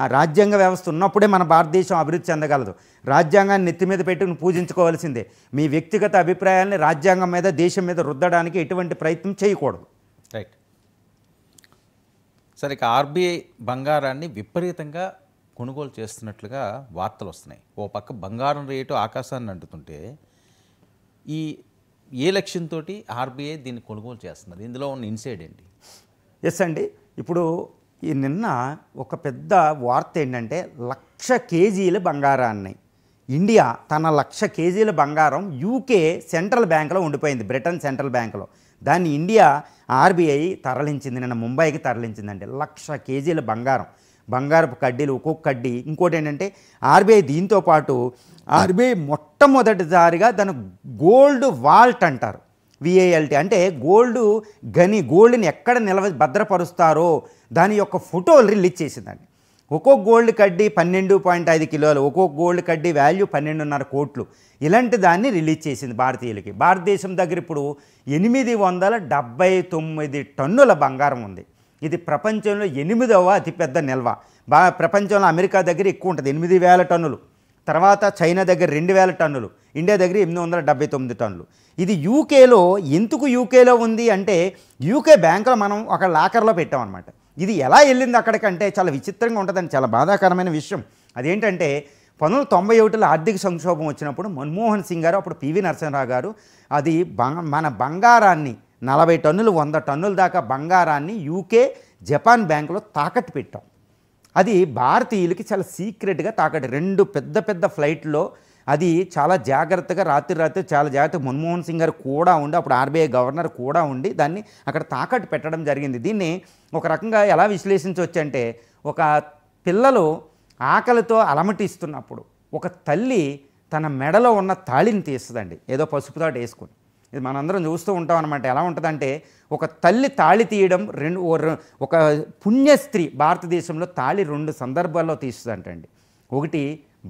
ఆ రాజ్యాంగ వ్యవస్థ ఉన్నప్పుడే మన భారతదేశం అభివృద్ధి చెందగలదు. రాజ్యాంగాన్ని నెత్తి మీద పెట్టి పూజించుకోవాల్సిందే. మీ వ్యక్తిగత అభిప్రాయాల్ని రాజ్యాంగం మీద దేశం మీద రుద్దడానికి ఎటువంటి ప్రయత్నం చేయకూడదు. రైట్. సరే, ఇక ఆర్బీఐ బంగారాన్ని విపరీతంగా కొనుగోలు చేస్తున్నట్లుగా వార్తలు వస్తున్నాయి. ఓ పక్క బంగారం రేటు ఆకాశాన్ని అంటుతుంటే ఏ లక్ష్యంతో ఆర్బీఐ దీన్ని కొనుగోలు చేస్తున్నారు? ఇందులో ఉన్న ఇన్సైడ్ ఏంటి? ఎస్ అండి, ఇప్పుడు ఈ నిన్న ఒక పెద్ద వార్త ఏంటంటే 1,00,000 కేజీల బంగారాన్ని ఇండియా తన 1,00,000 కేజీల బంగారం యూకే సెంట్రల్ బ్యాంకులో ఉండిపోయింది, బ్రిటన్ సెంట్రల్ బ్యాంకులో. దాన్ని ఇండియా ఆర్బీఐ తరలించింది, నిన్న ముంబైకి తరలించిందండి. 1,00,000 కేజీల బంగారపు కడ్డీలు, ఒక్కొక్క కడ్డీ. ఇంకోటి ఏంటంటే ఆర్బీఐ దీంతో పాటు ఆర్బీఐ మొట్టమొదటిసారిగా దాని గోల్డ్ వాల్ట్ అంటారు, విఏఎల్టీ, అంటే గోల్డ్ని ఎక్కడ భద్రపరుస్తారో దాని యొక్క ఫోటోలు రిలీజ్ చేసిందండి. ఒక్కొక్క గోల్డ్ కడ్డీ 12.5 కిలోలు, ఒక్కొక్క గోల్డ్ కడ్డీ వాల్యూ 12.5 కోట్లు. ఇలాంటి దాన్ని రిలీజ్ చేసింది భారతీయులకి. భారతదేశం దగ్గర ఇప్పుడు 879 టన్నుల బంగారం ఉంది. ఇది ప్రపంచంలో 8వ అతిపెద్ద నిల్వ. ప్రపంచంలో అమెరికా దగ్గర ఎక్కువ ఉంటుంది, 8,000 టన్నులు. తర్వాత చైనా దగ్గర 2,000 టన్నులు, ఇండియా దగ్గర 879 టన్నులు. ఇది యూకేలో, ఎందుకు యూకేలో ఉంది అంటే యూకే బ్యాంకులో మనం ఒక లాకర్లో పెట్టామన్నమాట. ఇది ఎలా వెళ్ళింది అక్కడికంటే చాలా విచిత్రంగా ఉంటుందని, చాలా బాధాకరమైన విషయం. అదేంటంటే 1991లో ఆర్థిక సంక్షోభం వచ్చినప్పుడు మన్మోహన్ సింగ్ గారు, అప్పుడు పివి నరసింహరావు గారు, అది మన బంగారాన్ని 40 టన్నులు 100 టన్నుల దాకా బంగారాన్ని యూకే జపాన్ బ్యాంకులో తాకట్టు పెట్టాం. అది భారతీయులకి చాలా సీక్రెట్గా తాకట్టు, 2 పెద్ద ఫ్లైట్లో అది చాలా జాగ్రత్తగా రాత్రి చాలా జాగ్రత్తగా మన్మోహన్ సింగ్ గారు కూడా ఉండి, అప్పుడు ఆర్బీఐ గవర్నర్ కూడా ఉండి దాన్ని అక్కడ తాకట్టు పెట్టడం జరిగింది. దీన్ని ఒక రకంగా ఎలా విశ్లేషించవచ్చు అంటే, ఒక పిల్లలు ఆకలితో అలమటిస్తున్నప్పుడు ఒక తల్లి తన మెడలో ఉన్న తాళిని తీస్తుందండి, ఏదో పసుపుతాడు వేసుకుని. ఇది మనందరం చూస్తూ ఉంటాం అనమాట. ఎలా ఉంటుందంటే, ఒక తల్లి తాళి తీయడం, ఒక పుణ్యస్త్రీ భారతదేశంలో తాళి 2 సందర్భాల్లో తీస్తుందంటండి. ఒకటి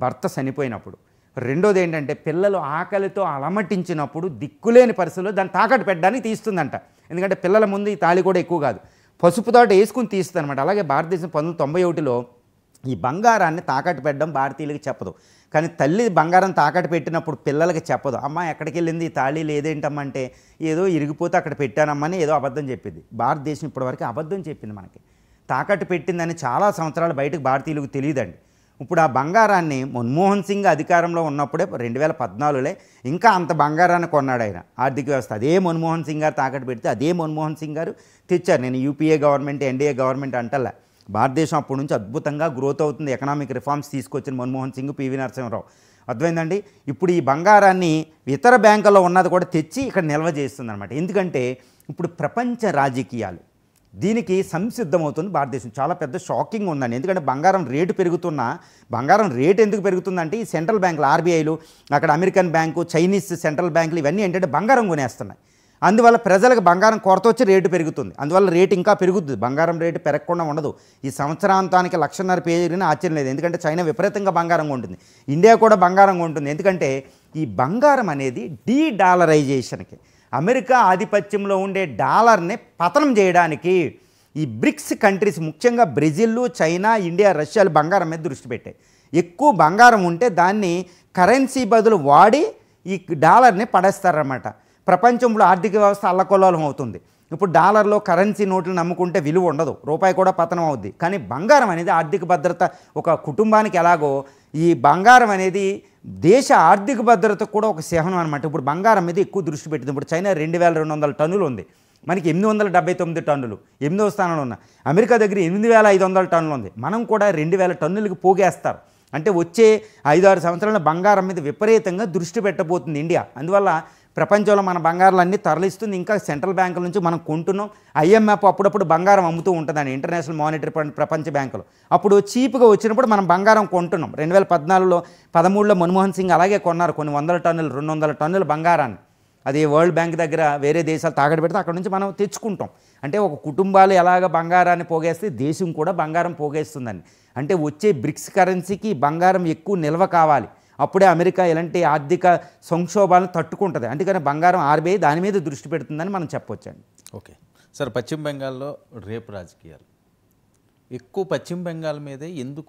భర్త చనిపోయినప్పుడు, రెండోది ఏంటంటే పిల్లలు ఆకలితో అలమటించినప్పుడు దిక్కులేని పరిస్థితుల్లో దాన్ని తాకట్టు పెట్టడానికి తీస్తుందంట. ఎందుకంటే పిల్లల ముందు ఈ తాళి కూడా ఎక్కువ కాదు, పసుపుతోట వేసుకుని తీస్తుంది అనమాట. అలాగే భారతదేశం 1991లో ఈ బంగారాన్ని తాకట్టు పెట్టడం భారతీయులకి చెప్పదు, కానీ తల్లి బంగారం తాకట్టు పెట్టినప్పుడు పిల్లలకి చెప్పదు. అమ్మ ఎక్కడికి వెళ్ళింది ఈ తాళి లేదేంటమ్మా అంటే, ఏదో ఇరిగిపోతే అక్కడ పెట్టానమ్మని ఏదో అబద్ధం చెప్పింది. భారతదేశం ఇప్పటివరకు అబద్ధం చెప్పింది మనకి. తాకట్టు పెట్టిందని చాలా సంవత్సరాలు బయటకు భారతీయులకు తెలియదండి. ఇప్పుడు ఆ బంగారాన్ని మన్మోహన్ సింగ్ అధికారంలో ఉన్నప్పుడే 2014లో ఇంకా అంత బంగారాన్ని కొన్నాడు ఆయన, ఆర్థిక వ్యవస్థ. అదే మన్మోహన్ సింగ్ గారు తాకట్టు పెడితే అదే మన్మోహన్ సింగ్ గారు తెచ్చారు. నేను యూపీఏ గవర్నమెంట్, ఎన్డీఏ గవర్నమెంట్ అంటలే. భారతదేశం అప్పటి నుంచి అద్భుతంగా గ్రోత్ అవుతుంది. ఎకనామిక్ రిఫార్మ్స్ తీసుకొచ్చిన మన్మోహన్ సింగ్, పివి నరసింహరావు. అర్థమైందండి. ఇప్పుడు ఈ బంగారాన్ని ఇతర బ్యాంకుల్లో ఉన్నది కూడా తెచ్చి ఇక్కడ నిల్వ చేస్తుంది అనమాట. ఎందుకంటే ఇప్పుడు ప్రపంచ రాజకీయాలు దీనికి సంసిద్ధమవుతుంది భారతదేశం. చాలా పెద్ద షాకింగ్ ఉందండి. ఎందుకంటే బంగారం రేటు పెరుగుతున్నా, బంగారం రేటు ఎందుకు పెరుగుతుందంటే ఈ సెంట్రల్ బ్యాంకులు, ఆర్బీఐలు, అక్కడ అమెరికన్ బ్యాంకు, చైనీస్ సెంట్రల్ బ్యాంకులు ఇవన్నీ ఏంటంటే బంగారం కొనేస్తున్నాయి. అందువల్ల ప్రజలకు బంగారం కొరత వచ్చి రేటు పెరుగుతుంది. అందువల్ల రేటు ఇంకా పెరుగుతుంది, బంగారం రేటు పెరగకుండా ఉండదు. ఈ సంవత్సరాంతానికి 1,50,000 పెరిగినా ఆశ్చర్యం లేదు. ఎందుకంటే చైనా విపరీతంగా బంగారం కొంటుంది, ఇండియా కూడా బంగారం కొంటుంది. ఎందుకంటే ఈ బంగారం అనేది డీడాలరైజేషన్కి, అమెరికా ఆధిపత్యంలో ఉండే డాలర్ని పతనం చేయడానికి ఈ బ్రిక్స్ కంట్రీస్, ముఖ్యంగా బ్రెజిల్, చైనా, ఇండియా, రష్యాలు బంగారం మీద దృష్టి పెట్టాయి. ఎక్కువ బంగారం ఉంటే దాన్ని కరెన్సీ బదులు వాడి ఈ డాలర్ని పడేస్తారన్నమాట. ప్రపంచంలో ఆర్థిక వ్యవస్థ అల్లకొల్లోలం అవుతుంది. ఇప్పుడు డాలర్లో కరెన్సీ నోట్లు నమ్ముకుంటే విలువ ఉండదు, రూపాయి కూడా పతనం అవుద్ది. కానీ బంగారం అనేది ఆర్థిక భద్రత, ఒక కుటుంబానికి ఎలాగో ఈ బంగారం అనేది దేశ ఆర్థిక భద్రతకు కూడా ఒక చిహ్నం అనమాట. ఇప్పుడు బంగారం మీద ఎక్కువ దృష్టి పెట్టింది. ఇప్పుడు చైనా 2,200 టన్నులు ఉంది, మనకి 879 టన్నులు 8వ స్థానంలో ఉన్న. అమెరికా దగ్గర 8,500 టన్నులు ఉంది, మనం కూడా 2,000 టన్నులకి పోగేస్తారు. అంటే వచ్చే 5-6 సంవత్సరాల బంగారం మీద విపరీతంగా దృష్టి పెట్టబోతుంది ఇండియా. అందువల్ల ప్రపంచంలో మన బంగారాలన్నీ తరలిస్తుంది. ఇంకా సెంట్రల్ బ్యాంకుల నుంచి మనం కొంటున్నాం. ఐఎంఎఫ్ అప్పుడప్పుడు బంగారం అమ్ముతూ ఉంటుందండి, ఇంటర్నేషనల్ మానిటరీ ఫండ్, ప్రపంచ బ్యాంకులు. అప్పుడు చీప్గా వచ్చినప్పుడు మనం బంగారం కొంటున్నాం. 2014లో 13లో మన్మోహన్ సింగ్ అలాగే కొన్నారు కొన్ని 100 టన్నులు 200 టన్నుల బంగారాన్ని. అది వరల్డ్ బ్యాంక్ దగ్గర వేరే దేశాలు తాకట్టు పెడితే అక్కడ నుంచి మనం తెచ్చుకుంటాం. అంటే ఒక కుటుంబాలు ఎలాగ బంగారాన్ని పోగేస్తే దేశం కూడా బంగారం పోగేస్తుందండి. అంటే వచ్చే బ్రిక్స్ కరెన్సీకి బంగారం ఎక్కువ నిల్వ కావాలి, అప్పుడే అమెరికా ఎలాంటి ఆర్థిక సంక్షోభాలను తట్టుకుంటుంది. అందుకని బంగారం ఆర్బీఐ దాని మీద దృష్టి పెడుతుందని మనం చెప్పొచ్చండి. ఓకే సార్, పశ్చిమ బెంగాల్లో రేపు రాజకీయాలు ఎక్కువ పశ్చిమ బెంగాల్ మీదే ఎందుకు